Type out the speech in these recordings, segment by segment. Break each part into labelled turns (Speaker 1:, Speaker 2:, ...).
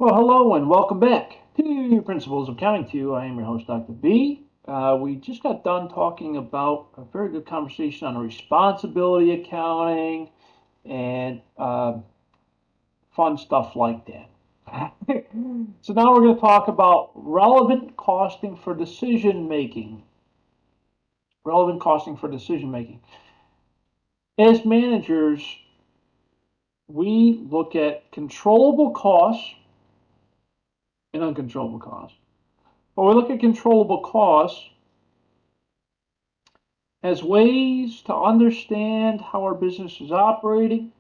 Speaker 1: Well, hello and welcome back to Principles of Accounting 2. I am your host, Dr. B. We just got done talking about a very good conversation on responsibility accounting and fun stuff like that. So now we're going to talk about relevant costing for decision making. Relevant costing for decision making. As managers, we look at controllable costs and uncontrollable costs. But we look at controllable costs as ways to understand how our business is operating.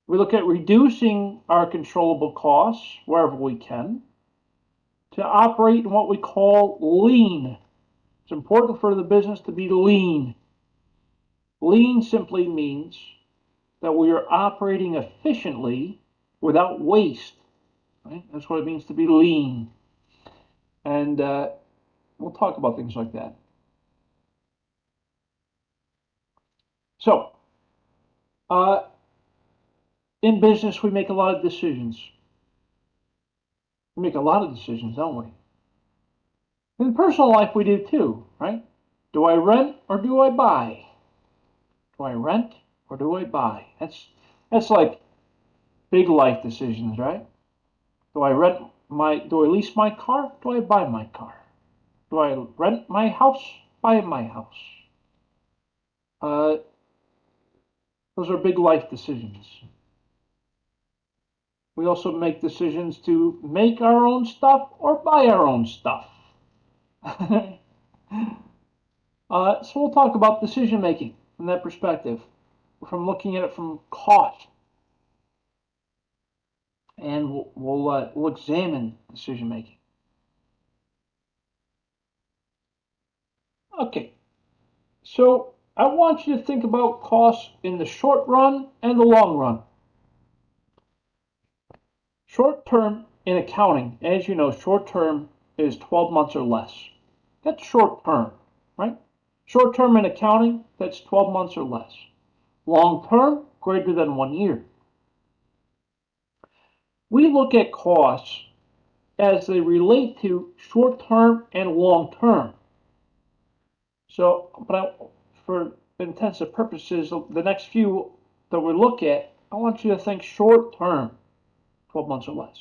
Speaker 1: We look at reducing our controllable costs wherever we can to operate in what we call lean. It's important for the business to be lean. Lean simply means that we are operating efficiently without waste. Right? That's what it means to be lean. And we'll talk about things like that. So, in business, we make a lot of decisions. We make a lot of decisions, don't we? In personal life, we do too, right? Do I rent or do I buy? Do I rent or do I buy? That's like big life decisions, right? Do I lease my car? Do I buy my car? Do I rent my house? Buy my house? Uh, those are big life decisions. We also make decisions to make our own stuff or buy our own stuff. So we'll talk about decision making from that perspective, from looking at it from cost, and we'll examine decision making. Okay, so I want you to think about costs in the short run and the long run. Short term in accounting, as you know, short term is 12 months or less. That's short term, right? Short term in accounting, that's 12 months or less. Long term, greater than 1 year. We look at costs as they relate to short term and long term. So, for intensive purposes, the next few that we look at, I want you to think short term, 12 months or less.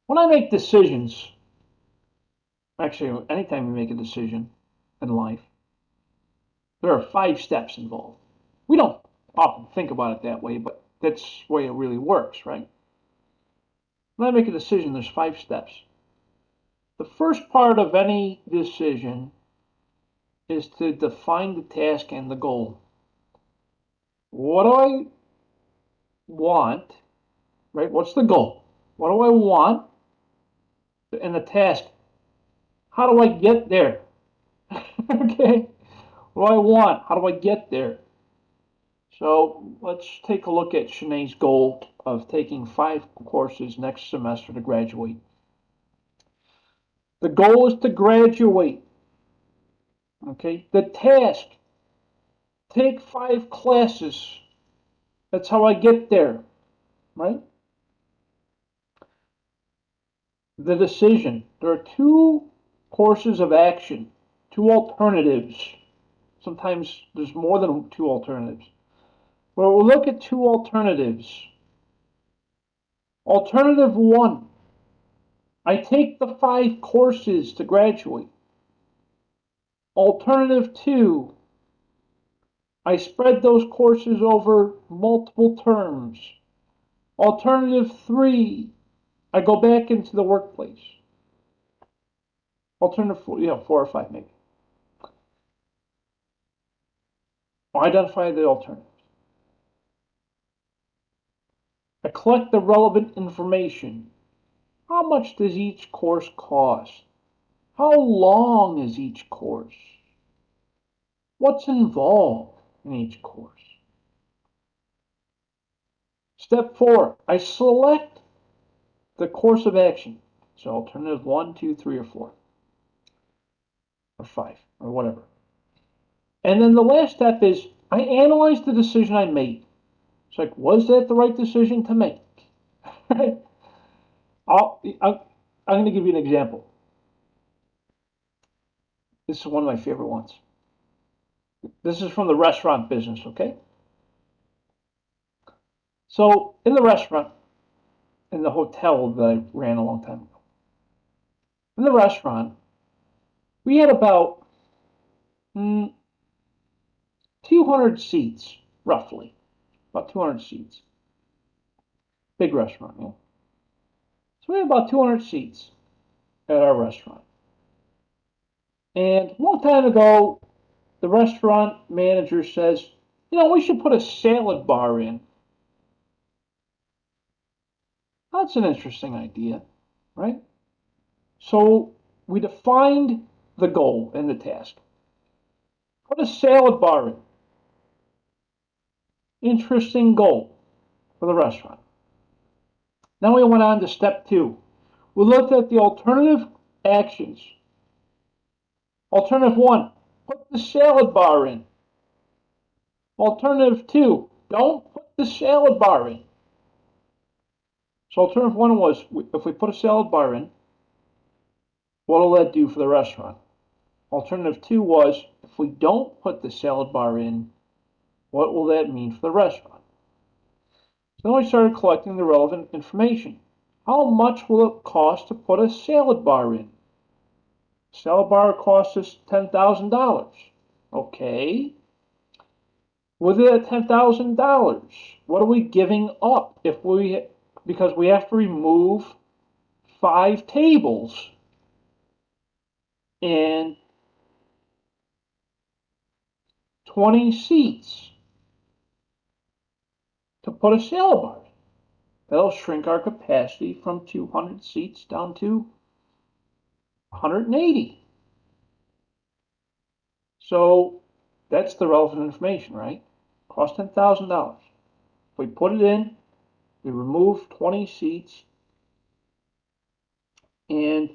Speaker 1: When I make decisions, actually, anytime we make a decision in life, there are 5 steps involved. We don't often think about it that way, but that's the way it really works, right? When I make a decision, there's 5 steps. The first part of any decision is to define the task and the goal. What do I want, right? What's the goal? What do I want? And the task, how do I get there? Okay, what do I want? How do I get there? So let's take a look at Shanae's goal of taking 5 courses next semester to graduate. The goal is to graduate. Okay, the task, take 5 classes. That's how I get there, right? The decision, there are 2 courses of action, 2 alternatives. Sometimes there's more than 2 alternatives. Well, we'll look at 2 alternatives. Alternative 1, I take the 5 courses to graduate. Alternative 2, I spread those courses over multiple terms. Alternative 3, I go back into the workplace. Alternative 4, 4 or 5 maybe. Identify the alternatives. I collect the relevant information. How much does each course cost? How long is each course? What's involved in each course? Step 4, I select the course of action. So alternative 1, 2, 3, or 4, or 5, or whatever. And then the last step is I analyze the decision I made. It's like, was that the right decision to make? Right? I'm going to give you an example. This is one of my favorite ones. This is from the restaurant business, okay? So, in the restaurant, in the hotel that I ran a long time ago, in the restaurant, we had about 200 seats, roughly. About 200 seats. Big restaurant, yeah. So we had about 200 seats at our restaurant. And a long time ago, the restaurant manager says, we should put a salad bar in. That's an interesting idea, right? So we defined the goal and the task. Put a salad bar in. Interesting goal for the restaurant. Now we went on to step 2. We looked at the alternative actions. Alternative 1, put the salad bar in. Alternative 2, don't put the salad bar in. So alternative 1 was, if we put a salad bar in, what will that do for the restaurant? Alternative 2 was, if we don't put the salad bar in, what will that mean for the restaurant? So then we started collecting the relevant information. How much will it cost to put a salad bar in? Salad bar costs us $10,000. Okay. With it at $10,000, what are we giving up because we have to remove 5 tables and 20 seats to put a salad bar. That'll shrink our capacity from 200 seats down to 180. So that's the relevant information, right? Cost $10,000. If we put it in, we remove 20 seats and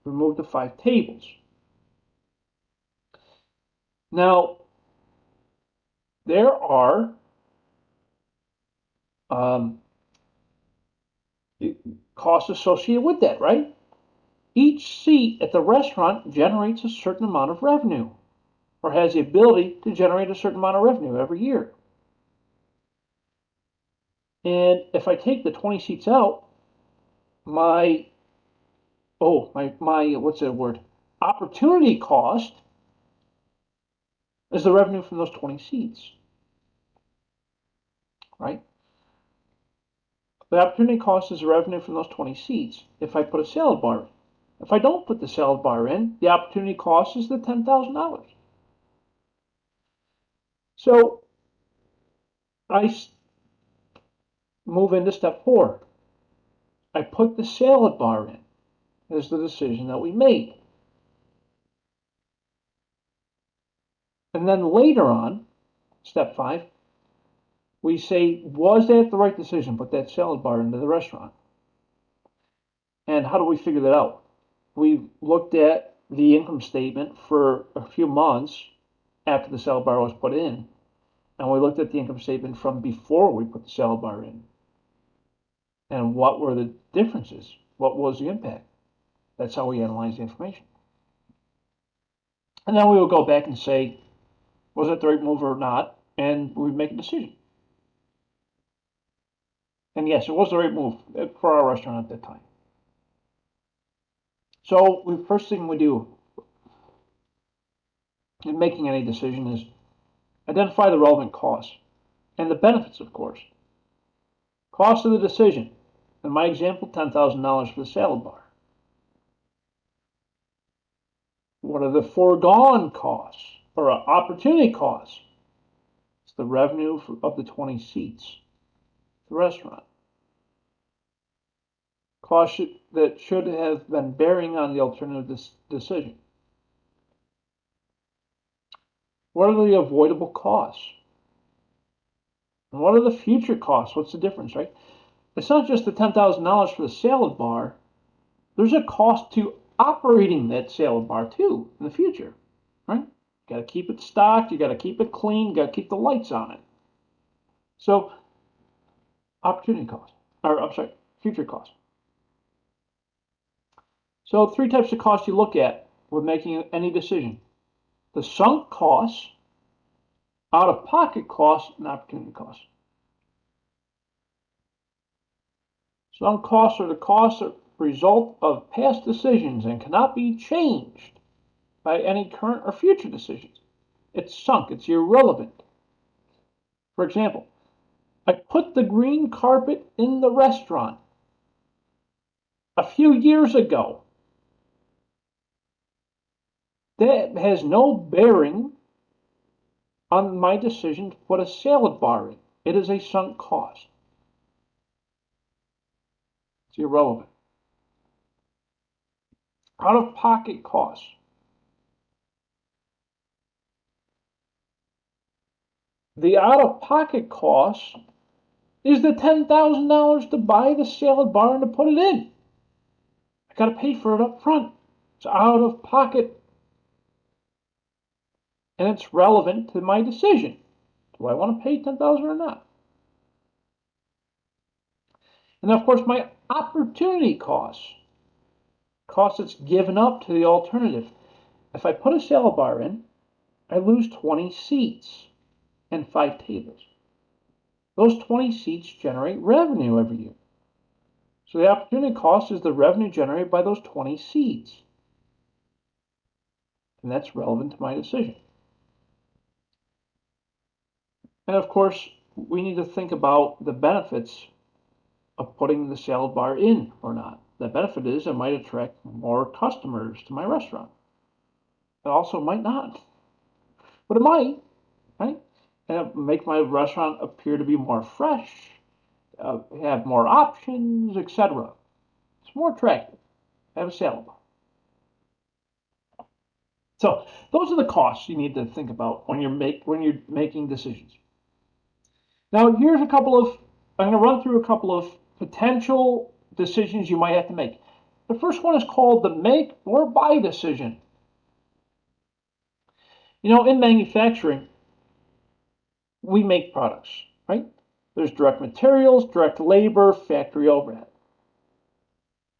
Speaker 1: remove the 5 tables. Now, there are costs associated with that, right? Each seat at the restaurant generates a certain amount of revenue or has the ability to generate a certain amount of revenue every year. And if I take the 20 seats out, my what's that word? Opportunity cost is the revenue from those 20 seats, right? The opportunity cost is the revenue from those 20 seats if I put a salad bar in. If I don't put the salad bar in, the opportunity cost is the $10,000. So I move into step 4. I put the salad bar in as the decision that we made. And then later on, step 5, we say, was that the right decision? Put that salad bar into the restaurant. And how do we figure that out? We looked at the income statement for a few months after the salad bar was put in, and we looked at the income statement from before we put the salad bar in. And what were the differences? What was the impact? That's how we analyze the information. And then we will go back and say, was it the right move or not? And we make a decision. And yes, it was the right move for our restaurant at that time. So the first thing we do in making any decision is identify the relevant costs and the benefits, of course. Cost of the decision. In my example, $10,000 for the salad bar. What are the foregone costs or opportunity costs? It's the revenue of the 20 seats, the restaurant. Costs that should have been bearing on the alternative decision. What are the avoidable costs? And what are the future costs? What's the difference, right? It's not just the $10,000 for the salad bar. There's a cost to operating that salad bar too in the future, right? You got to keep it stocked. You got to keep it clean. You got to keep the lights on it. So opportunity cost, or I'm sorry, future cost. So three types of costs you look at when making any decision: the sunk costs, out-of-pocket costs, and opportunity costs. Sunk costs are the costs that result of past decisions and cannot be changed by any current or future decisions. It's sunk, it's irrelevant. For example, I put the green carpet in the restaurant a few years ago. That has no bearing on my decision to put a salad bar in. It is a sunk cost. It's irrelevant. Out-of-pocket costs. The out-of-pocket cost is the $10,000 to buy the salad bar and to put it in. I got to pay for it up front. It's out of pocket. And it's relevant to my decision. Do I want to pay $10,000 or not? And of course, my opportunity costs. Cost that's given up to the alternative. If I put a salad bar in, I lose 20 seats and 5 tables. Those 20 seats generate revenue every year. So the opportunity cost is the revenue generated by those 20 seats. And that's relevant to my decision. And of course, we need to think about the benefits of putting the salad bar in or not. The benefit is it might attract more customers to my restaurant. It also might not, but it might, right? And it make my restaurant appear to be more fresh, have more options, etc. It's more attractive. Have a salad bar. So those are the costs you need to think about when you're making decisions. Now here's a couple of I'm going to run through a couple of potential decisions you might have to make. The first one is called the make or buy decision. In manufacturing, we make products, right? There's direct materials, direct labor, factory overhead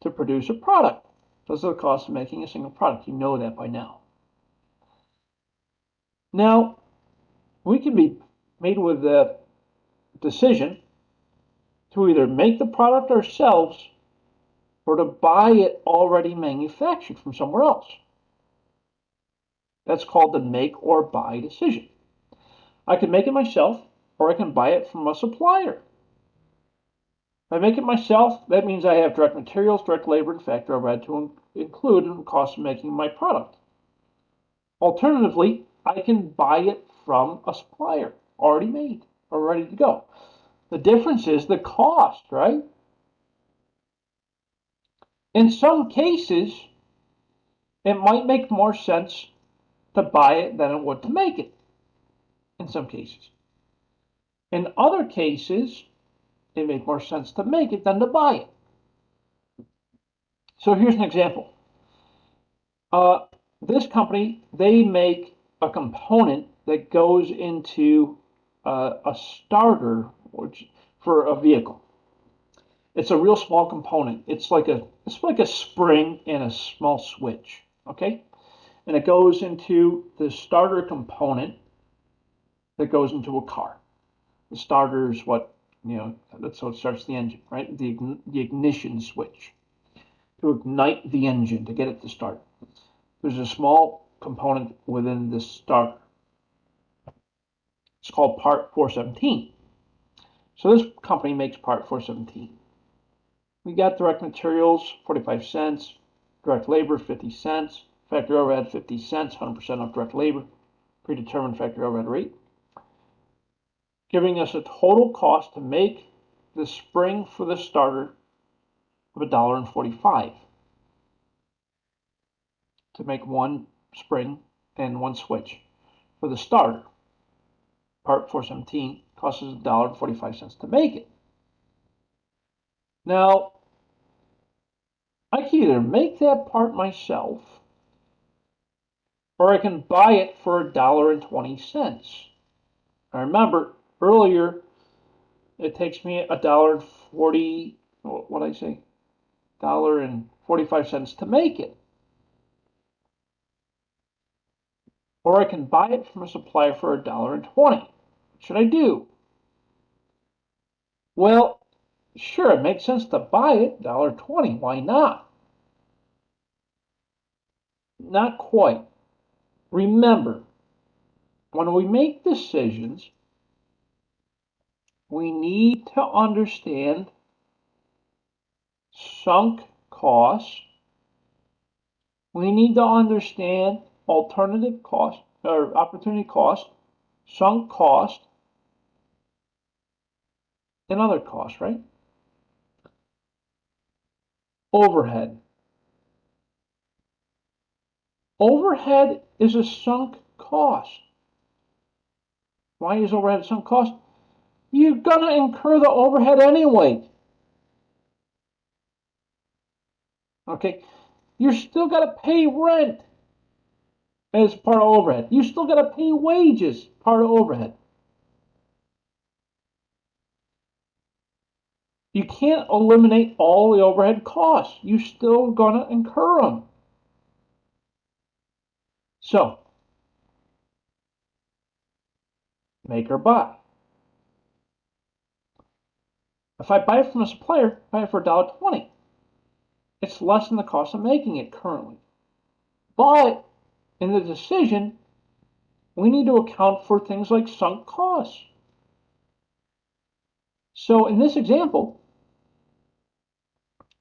Speaker 1: to produce a product. Those are the costs of making a single product. You know that by now. Now, we can be made with the decision to either make the product ourselves or to buy it already manufactured from somewhere else. That's called the make or buy decision. I can make it myself or I can buy it from a supplier. If I make it myself, that means I have direct materials, direct labor, and factory overhead to include in the cost of making my product. Alternatively, I can buy it from a supplier, already made or ready to go. The difference is the cost, right? In some cases, it might make more sense to buy it than it would to make it. In some cases. In other cases, it makes more sense to make it than to buy it. So here's an example. This company, they make a component that goes into a starter for a vehicle. It's a real small component. It's like a spring and a small switch, okay? And it goes into the starter component that goes into a car. The starter is that's how it starts the engine, right? The ignition switch to ignite the engine to get it to start. There's a small component within the starter. It's called part 417. So this company makes part 417. We got direct materials, 45 cents, direct labor, 50 cents, factory overhead, 50 cents, 100% of direct labor, predetermined factory overhead rate, giving us a total cost to make the spring for the starter of $1.45. To make one spring and one switch for the starter. Part 417 costs us $1.45 to make it. Now, I can either make that part myself or I can buy it for $1.20. Now remember, earlier it takes me $1.40, what did I say? $1.45 to make it. Or I can buy it from a supplier for $1.20. What should I do? Well, sure, it makes sense to buy it, $1.20. Why not? Not quite. Remember, when we make decisions, we need to understand sunk costs. We need to understand alternative cost or opportunity cost, sunk cost, and other costs, right? Overhead. Overhead is a sunk cost. Why is overhead a sunk cost? You're going to incur the overhead anyway. Okay? You're still got to pay rent as part of overhead. You still got to pay wages, part of overhead. You can't eliminate all the overhead costs. You're still going to incur them. So, make or buy. If I buy it from a supplier, I buy it for $1.20. It's less than the cost of making it currently. But in the decision, we need to account for things like sunk costs. So in this example,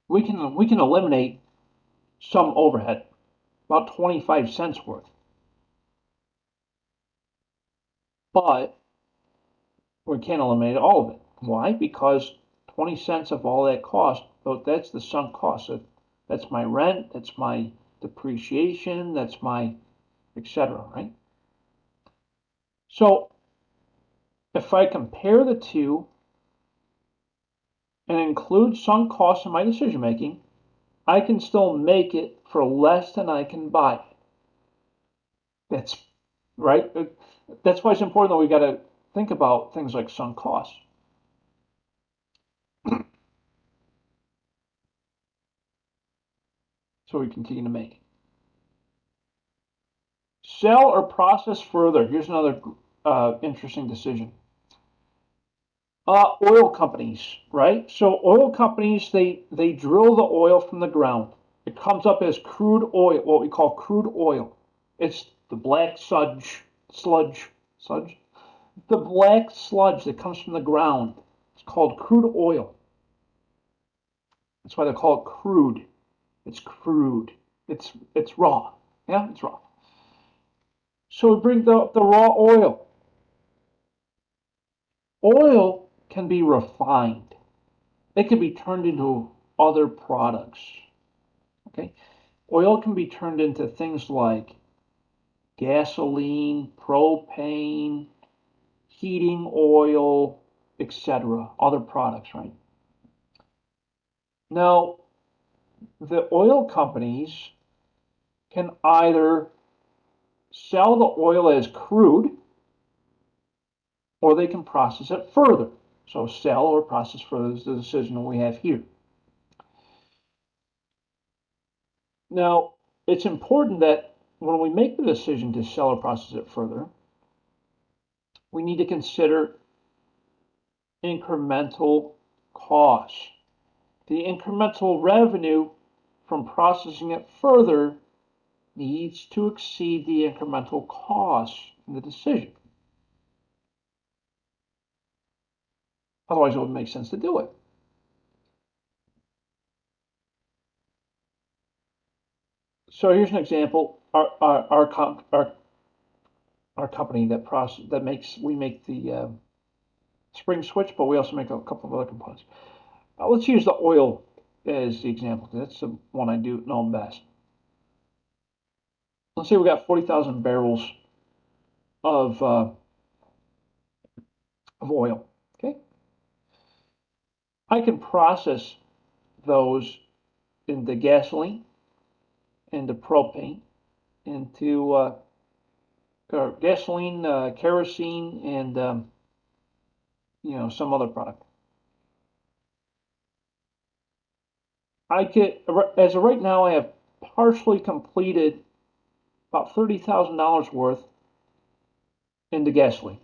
Speaker 1: we can eliminate some overhead, about 25 cents worth. But we can't eliminate all of it. Why? Because 20 cents of all that cost, that's the sunk cost. That's my rent, that's my depreciation, that's my etc., right? So if I compare the two and include sunk costs in my decision making, I can still make it for less than I can buy it. That's right. That's why it's important that we got to think about things like sunk costs. So we continue to make. Sell or process further. Here's another interesting decision. Oil companies, right? So oil companies, they drill the oil from the ground. It comes up as crude oil, what we call crude oil. It's the black sludge, the black sludge that comes from the ground. It's called crude oil. That's why they call it crude. It's crude. It's raw. Yeah, it's raw. So we bring the raw oil. Oil can be refined. It can be turned into other products. Okay? Oil can be turned into things like gasoline, propane, heating oil, etc., other products, right? Now, the oil companies can either sell the oil as crude or they can process it further. So sell or process further is the decision we have here. Now, it's important that when we make the decision to sell or process it further, we need to consider incremental costs. The incremental revenue from processing it further needs to exceed the incremental costs in the decision. Otherwise, it wouldn't make sense to do it. So here's an example. Our company we make the spring switch, but we also make a couple of other components. Let's use the oil as the example. That's the one I do know best. Let's say we got 40,000 barrels of oil. Okay, I can process those into gasoline, into propane, into gasoline, kerosene, and some other product. as of right now, I have partially completed about $30,000 worth into gasoline.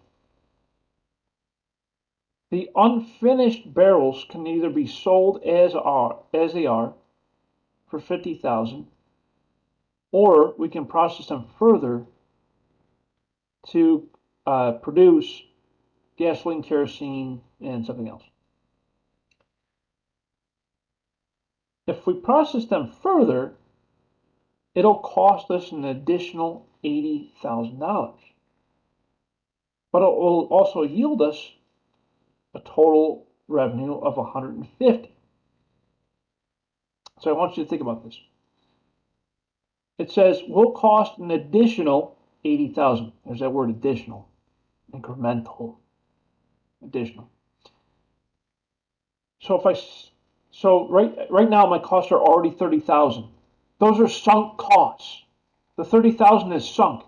Speaker 1: The unfinished barrels can either be sold as they are for 50,000, or we can process them further to produce gasoline, kerosene, and something else. If we process them further, it'll cost us an additional $80,000. But it will also yield us a total revenue of 150. So I want you to think about this. It says will cost an additional 80,000. There's that word additional, incremental, additional. So right now my costs are already 30,000. Those are sunk costs. The 30,000 is sunk.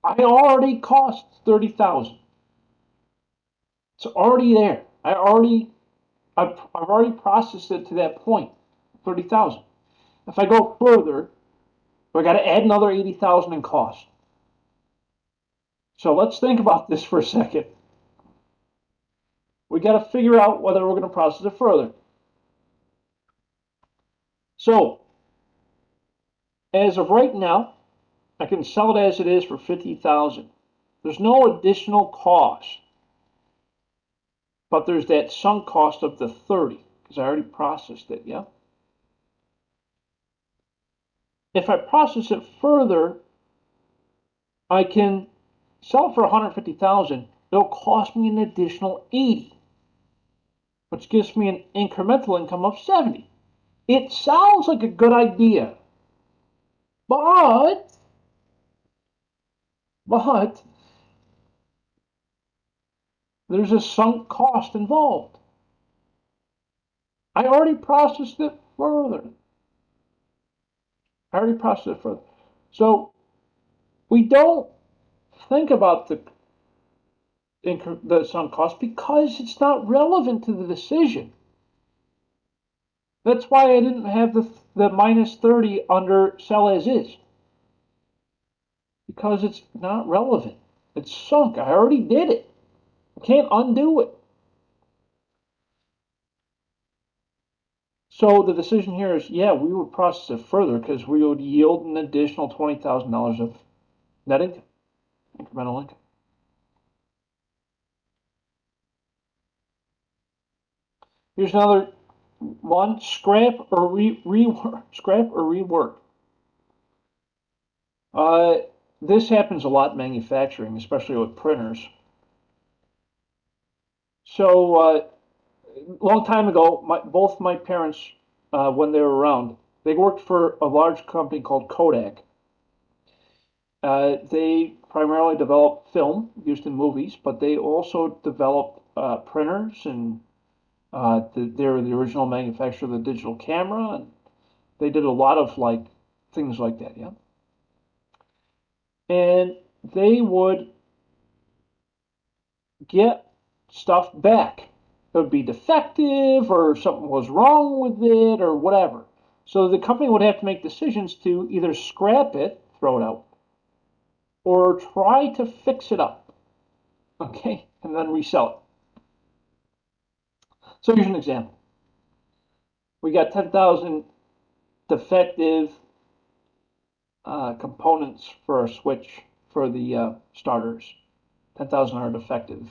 Speaker 1: I already cost 30,000. It's already there. I've already processed it to that point, 30,000. If I go further, I got to add another 80,000 in cost. So let's think about this for a second. We got to figure out whether we're going to process it further. So, as of right now, I can sell it as it is for 50,000. There's no additional cost, but there's that sunk cost of the 30 because I already processed it, yeah? If I process it further, I can sell it for 150,000. It'll cost me an additional 80, which gives me an incremental income of 70. It sounds like a good idea, but there's a sunk cost involved. I already processed it further. So we don't think about the sunk cost because it's not relevant to the decision. That's why I didn't have the minus 30 under sell as is. Because it's not relevant. It's sunk. I already did it. I can't undo it. So the decision here is, yeah, we would process it further because we would yield an additional $20,000 of net income, incremental income. Here's another one: scrap or rework. This happens a lot in manufacturing, especially with printers. So a long time ago, both my parents, when they were around, they worked for a large company called Kodak. They primarily developed film used in movies, but they also developed printers, and they're the original manufacturer of the digital camera, and they did a lot of things like that, yeah. And they would get stuff back. It would be defective, or something was wrong with it, or whatever. So the company would have to make decisions to either scrap it, throw it out, or try to fix it up, okay, and then resell it. So here's an example. We got 10,000 defective components for our switch for the starters. 10,000 are defective.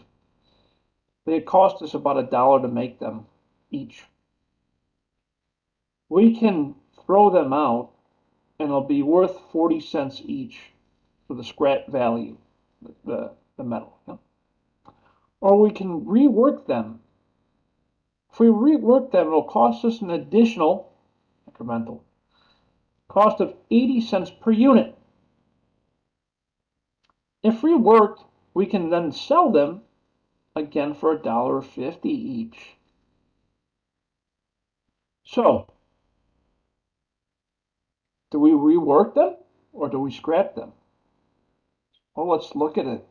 Speaker 1: They cost us about $1 to make them each. We can throw them out and it'll be worth 40 cents each for the scrap value, the metal. Yeah? Or we can rework them. If we rework them, it'll cost us an additional incremental cost of 80 cents per unit. If reworked, we can then sell them again for $1.50 each. So, do we rework them or do we scrap them? Well, let's look at it.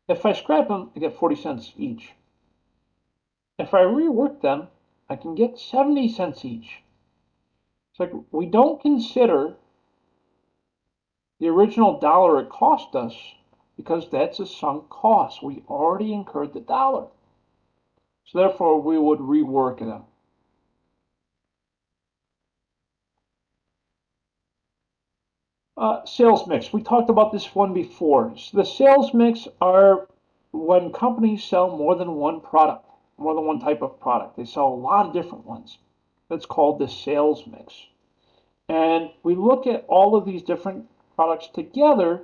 Speaker 1: If I scrap them, I get 40 cents each. If I rework them, I can get 70 cents each. It's like we don't consider the original dollar it cost us because that's a sunk cost. We already incurred the dollar. So therefore, we would rework it out. Sales mix. We talked about this one before. So the sales mix are when companies sell more than one product, more than one type of product. They sell a lot of different ones. That's called the sales mix. And we look at all of these different products together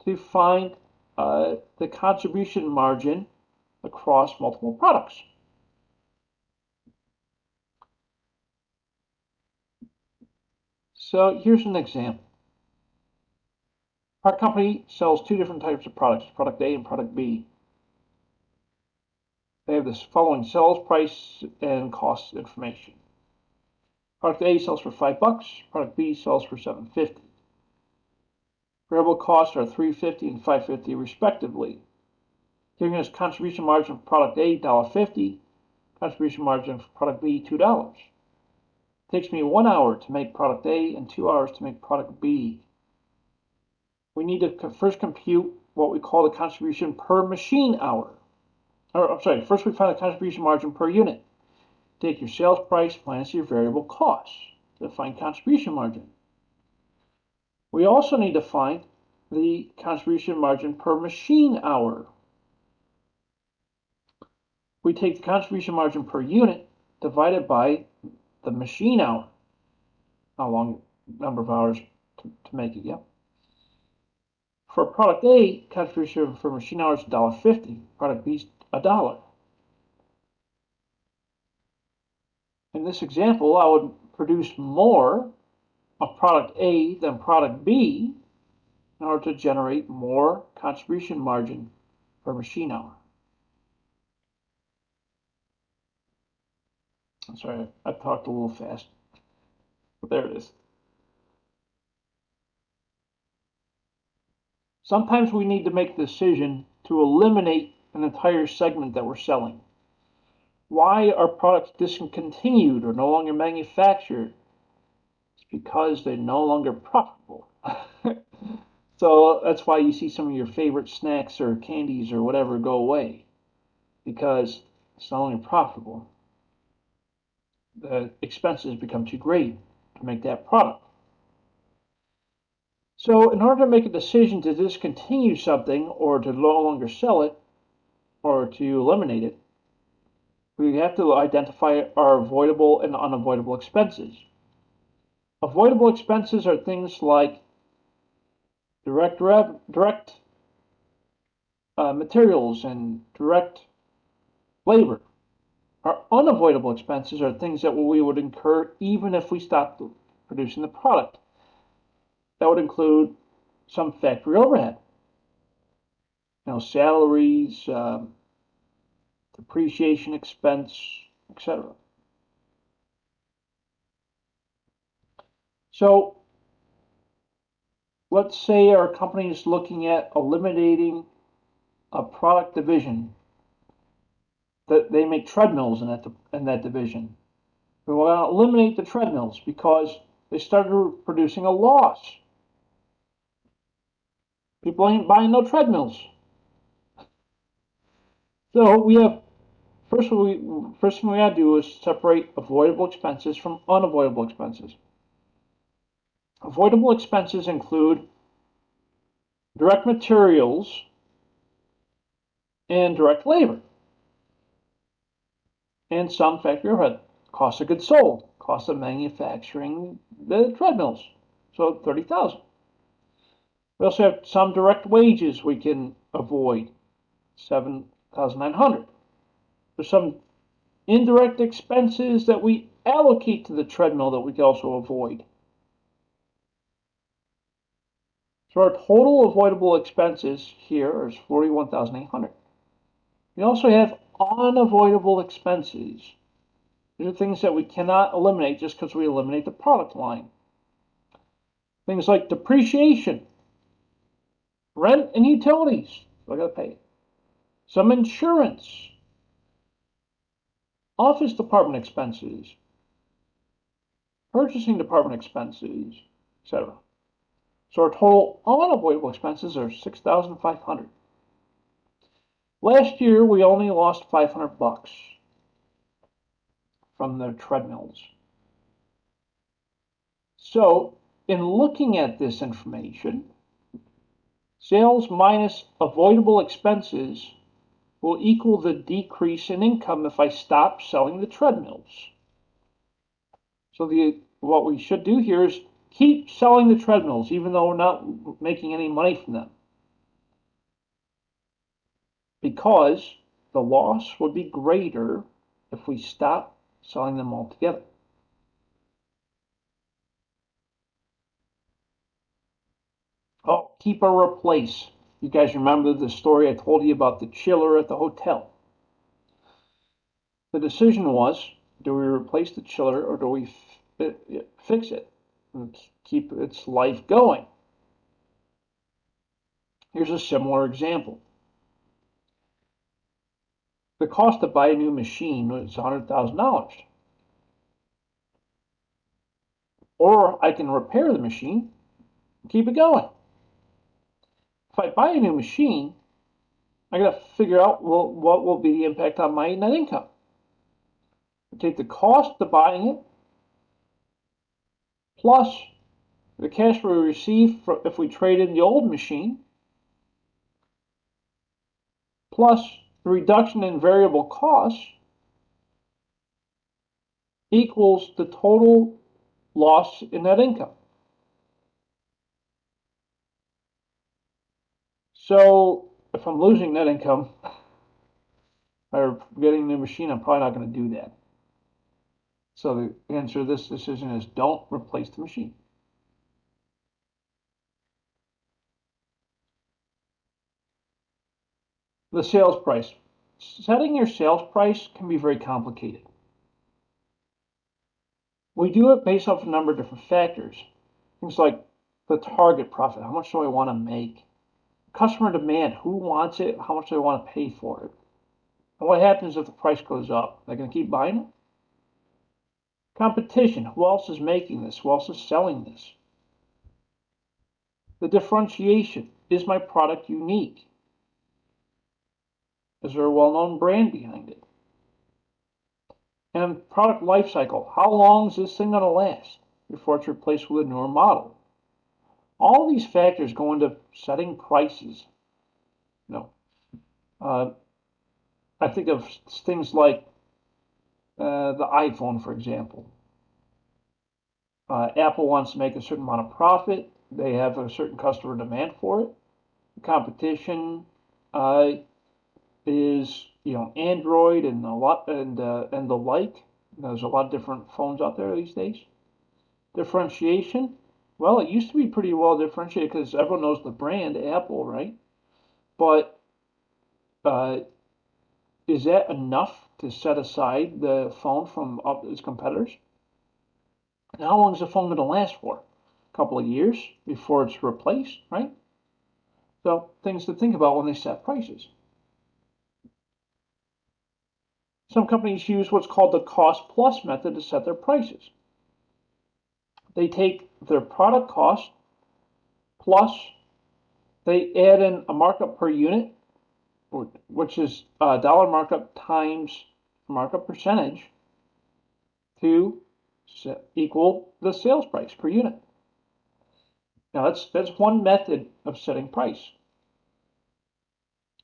Speaker 1: to find the contribution margin across multiple products. So here's an example. Our company sells two different types of products, product A and product B. They have this following sales price and cost information. Product A sells for $5, product B sells for $7.50. Variable costs are $3.50 and $5.50 respectively, giving us contribution margin for product A $1.50, contribution margin for product B $2. It takes me 1 hour to make product A and 2 hours to make product B. We need to first compute what we call the contribution per machine hour. First we find the contribution margin per unit. Take your sales price minus your variable costs to find contribution margin. We also need to find the contribution margin per machine hour. We take the contribution margin per unit divided by the machine hour. How long number of hours to make it, yep. For product A, contribution for machine hours is $1.50, product B is $1. In this example, I would produce more of product A than product B in order to generate more contribution margin per machine hour. I'm sorry, I talked a little fast, but there it is. Sometimes we need to make the decision to eliminate an entire segment that we're selling. Why are products discontinued or no longer manufactured? It's because they're no longer profitable. So that's why you see some of your favorite snacks or candies or whatever go away, because it's no longer profitable. The expenses become too great to make that product. So in order to make a decision to discontinue something or to no longer sell it or to eliminate it, we have to identify our avoidable and unavoidable expenses. Avoidable expenses are things like direct materials and direct labor. Our unavoidable expenses are things that we would incur even if we stopped producing the product. That would include some factory overhead, salaries, depreciation expense, etc. So let's say our company is looking at eliminating a product division. That they make treadmills in that division. We want to eliminate the treadmills because they started producing a loss. People ain't buying no treadmills. So we have first thing we gotta do is separate avoidable expenses from unavoidable expenses. Avoidable expenses include direct materials and direct labor, and some factory overhead. Cost of goods sold, cost of manufacturing the treadmills, so $30,000. We also have some direct wages we can avoid, $7,900. There's some indirect expenses that we allocate to the treadmill that we can also avoid. So our total avoidable expenses here is $41,800. We also have unavoidable expenses. These are things that we cannot eliminate just because we eliminate the product line. Things like depreciation, rent and utilities, I gotta pay. Some insurance, office department expenses, purchasing department expenses, etc. So our total unavoidable expenses are $6,500. Last year we only lost $500 from the treadmills. So in looking at this information, sales minus avoidable expenses will equal the decrease in income if I stop selling the treadmills. So what we should do here is keep selling the treadmills even though we're not making any money from them, because the loss would be greater if we stop selling them altogether. Oh, keep or replace. You guys remember the story I told you about the chiller at the hotel? The decision was, do we replace the chiller or do we fix it and keep its life going? Here's a similar example. The cost to buy a new machine was $100,000. Or I can repair the machine and keep it going. If I buy a new machine, I got to figure out, well, what will be the impact on my net income. I take the cost of buying it plus the cash we receive if we trade in the old machine, plus the reduction in variable costs, equals the total loss in net income. So if I'm losing net income or getting a new machine, I'm probably not going to do that. So the answer to this decision is don't replace the machine. The sales price. Setting your sales price can be very complicated. We do it based off a number of different factors. Things like the target profit. How much do I want to make? Customer demand. Who wants it? How much do I want to pay for it? And what happens if the price goes up? Are they going to keep buying it? Competition. Who else is making this? Who else is selling this? The differentiation. Is my product unique? Is there a well-known brand behind it? And product life cycle. How long is this thing going to last before it's replaced with a newer model? All these factors go into setting prices. You know, I think of things like the iPhone, for example. Apple wants to make a certain amount of profit. They have a certain customer demand for it. The competition is, Android and and the like. There's a lot of different phones out there these days. Differentiation. Well, it used to be pretty well differentiated because everyone knows the brand Apple, right? But uh, is that enough to set aside the phone from its competitors? And how long is the phone going to last for? A couple of years before it's replaced, right? So things to think about when they set prices. Some companies use what's called the cost plus method to set their prices. They take their product cost plus they add in a markup per unit, which is dollar markup times markup percentage, to equal the sales price per unit. Now that's one method of setting price.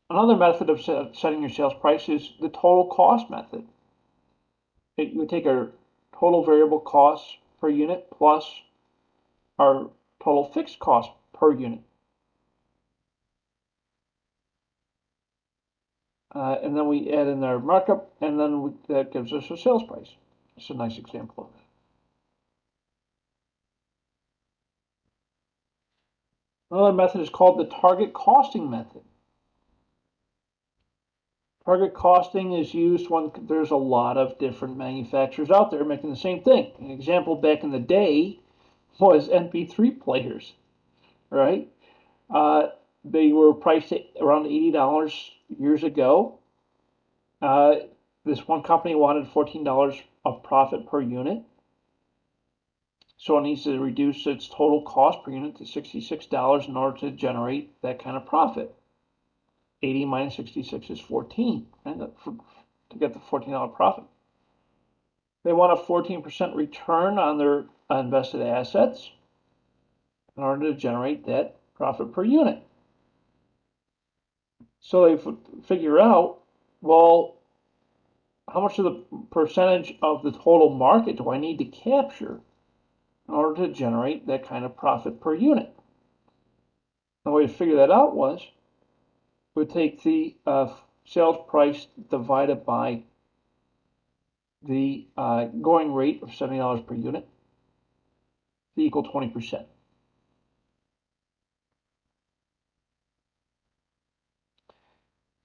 Speaker 1: Another method of setting your sales price is the total cost method. You would take our total variable costs per unit plus our total fixed cost per unit. And then we add in our markup, and then that gives us a sales price. It's a nice example of that. Another method is called the target costing method. Target costing is used when there's a lot of different manufacturers out there making the same thing. An example back in the day was MP3 players, right? They were priced at around $80 years ago. This one company wanted $14 of profit per unit, so it needs to reduce its total cost per unit to $66 in order to generate that kind of profit. 80 minus 66 is 14, right? To get the $14 profit. They want a 14% return on their invested assets in order to generate that profit per unit. So they figure out, well, how much of the percentage of the total market do I need to capture in order to generate that kind of profit per unit? The way to figure that out was we would take the sales price divided by the going rate of $70 per unit to equal 20%.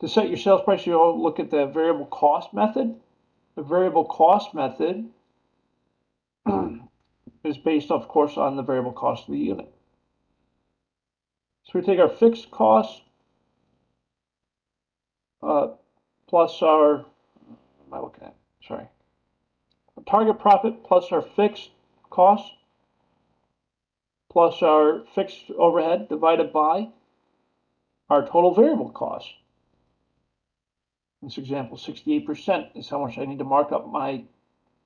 Speaker 1: To set your sales price, you'll look at the variable cost method. The variable cost method is based, of course, on the variable cost of the unit. So we take our fixed cost plus our, what am I looking at? Sorry. Target profit plus our fixed cost plus our fixed overhead divided by our total variable cost. In this example, 68% is how much I need to mark up my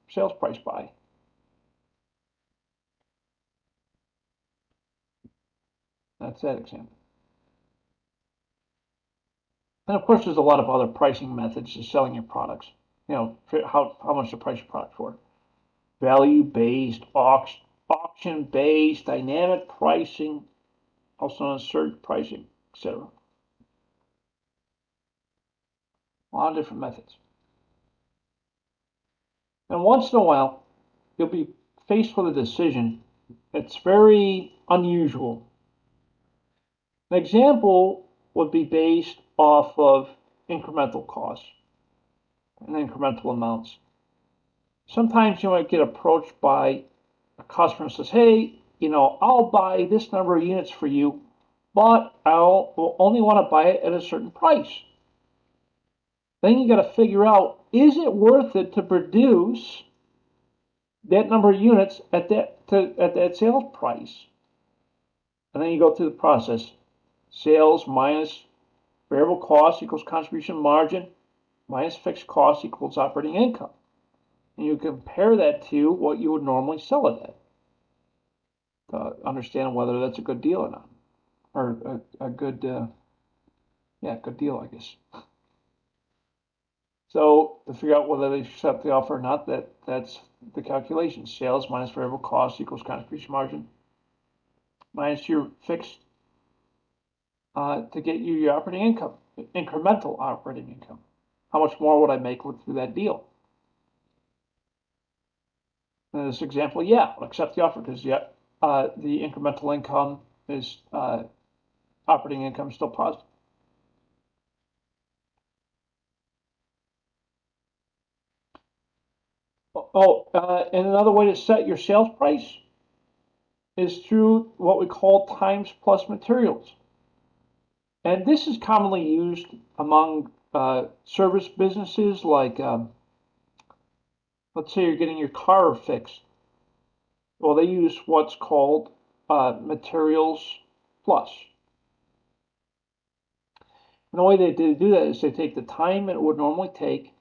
Speaker 1: sales price by. That's that example. And of course, there's a lot of other pricing methods to selling your products. You know, how much to price your product for. Value-based, auction-based, dynamic pricing, also known as surge pricing, etc. A lot of different methods. And once in a while, you'll be faced with a decision that's very unusual. An example would be based off of incremental costs and incremental amounts. Sometimes you might get approached by a customer who says, hey, I'll buy this number of units for you, but I'll only want to buy it at a certain price. Then you got to figure out, is it worth it to produce that number of units at that sales price? And then you go through the process. Sales minus variable cost equals contribution margin minus fixed cost equals operating income. And you compare that to what you would normally sell it at to understand whether that's a good deal or not. Or a good, good deal, I guess. So to figure out whether they accept the offer or not, that's the calculation. Sales minus variable cost equals contribution margin minus your fixed to get you your operating income, incremental operating income. How much more would I make through that deal? In this example, I'll accept the offer because the incremental income is operating income is still positive. And another way to set your sales price is through what we call times plus materials. And this is commonly used among service businesses like, let's say you're getting your car fixed. Well, they use what's called materials plus. And the way they do that is they take the time it would normally take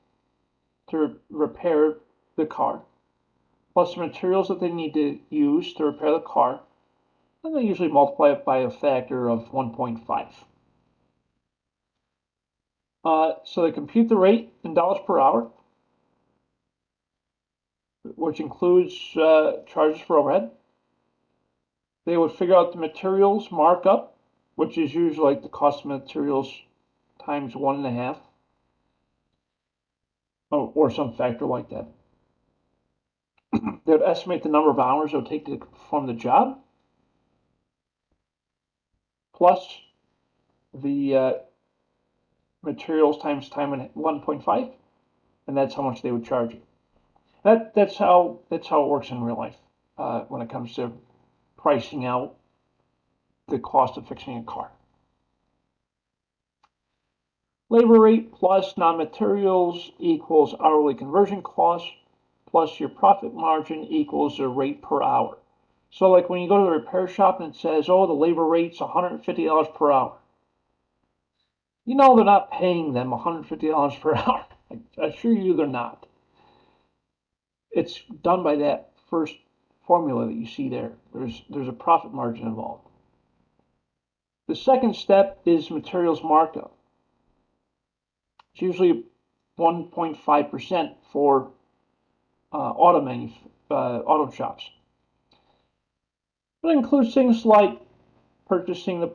Speaker 1: to repair the car, plus the materials that they need to use to repair the car, and they usually multiply it by a factor of 1.5. So they compute the rate in dollars per hour, which includes charges for overhead. They would figure out the materials markup, which is usually like the cost of materials times 1.5, or some factor like that. They would estimate the number of hours it would take to perform the job, plus the materials times time and 1.5, and that's how much they would charge you. That's how it works in real life when it comes to pricing out the cost of fixing a car. Labor rate plus non-materials equals hourly conversion cost plus your profit margin equals the rate per hour. So like when you go to the repair shop and it says, oh, the labor rate's $150 per hour. You know they're not paying them $150 per hour. I assure you they're not. It's done by that first formula that you see there. There's a profit margin involved. The second step is materials markup. It's usually 1.5% for auto shops. It includes things like purchasing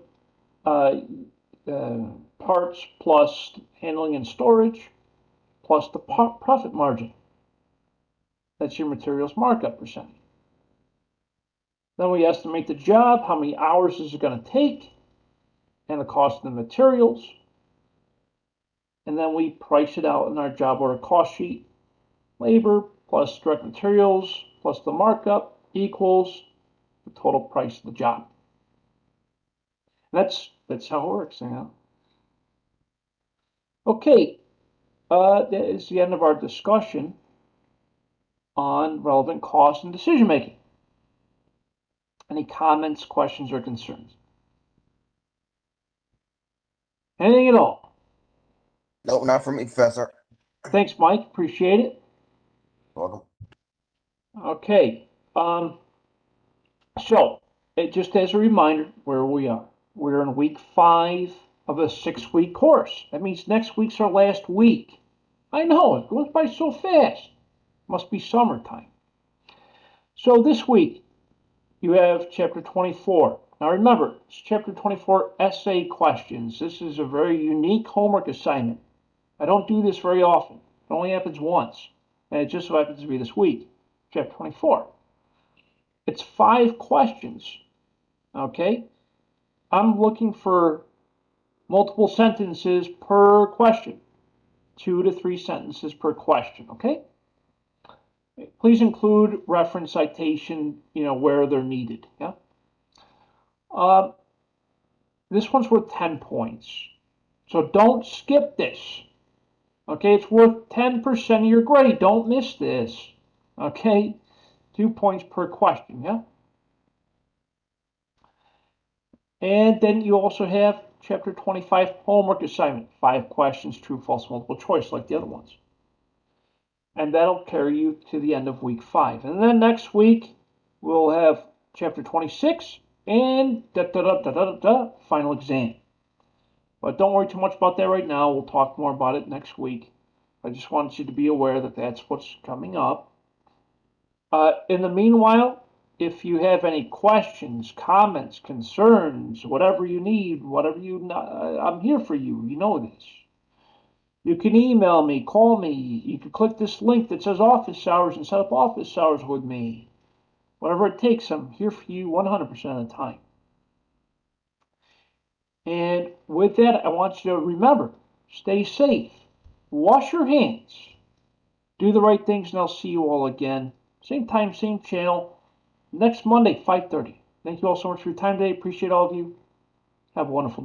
Speaker 1: the parts plus handling and storage plus the profit margin. That's your materials markup percentage. Then we estimate the job, how many hours is it going to take, and the cost of the materials. And then we price it out in our job order cost sheet. Labor plus direct materials plus the markup equals the total price of the job. That's how it works, you know. Okay, that is the end of our discussion on relevant cost and decision making. Any comments, questions, or concerns? Anything at all?
Speaker 2: Nope, not from me, Professor.
Speaker 1: Thanks, Mike. Appreciate it.
Speaker 2: Welcome.
Speaker 1: Okay. So, just as a reminder, where we are. We're in week 5 of a 6-week course. That means next week's our last week. I know, it goes by so fast. Must be summertime. So this week, you have chapter 24. Now remember, it's chapter 24 essay questions. This is a very unique homework assignment. I don't do this very often. It only happens once. And it just so happens to be this week, chapter 24. It's 5 questions. Okay? I'm looking for multiple sentences per question. 2 to 3 sentences per question. Okay? Please include reference citation, where they're needed. Yeah. This one's worth 10 points. So don't skip this. Okay, it's worth 10% of your grade. Don't miss this. Okay, 2 points per question. Yeah. And then you also have chapter 25 homework assignment. 5 questions, true, false, multiple choice, like the other ones. And that'll carry you to the end of week 5. And then next week, we'll have chapter 26 and final exam. But don't worry too much about that right now. We'll talk more about it next week. I just wanted you to be aware that that's what's coming up. In the meanwhile, if you have any questions, comments, concerns, whatever you need, I'm here for you. You know this. You can email me, call me. You can click this link that says office hours and set up office hours with me. Whatever it takes, I'm here for you 100% of the time. And with that, I want you to remember, stay safe, wash your hands, do the right things, and I'll see you all again. Same time, same channel, next Monday, 5:30. Thank you all so much for your time today. Appreciate all of you. Have a wonderful day.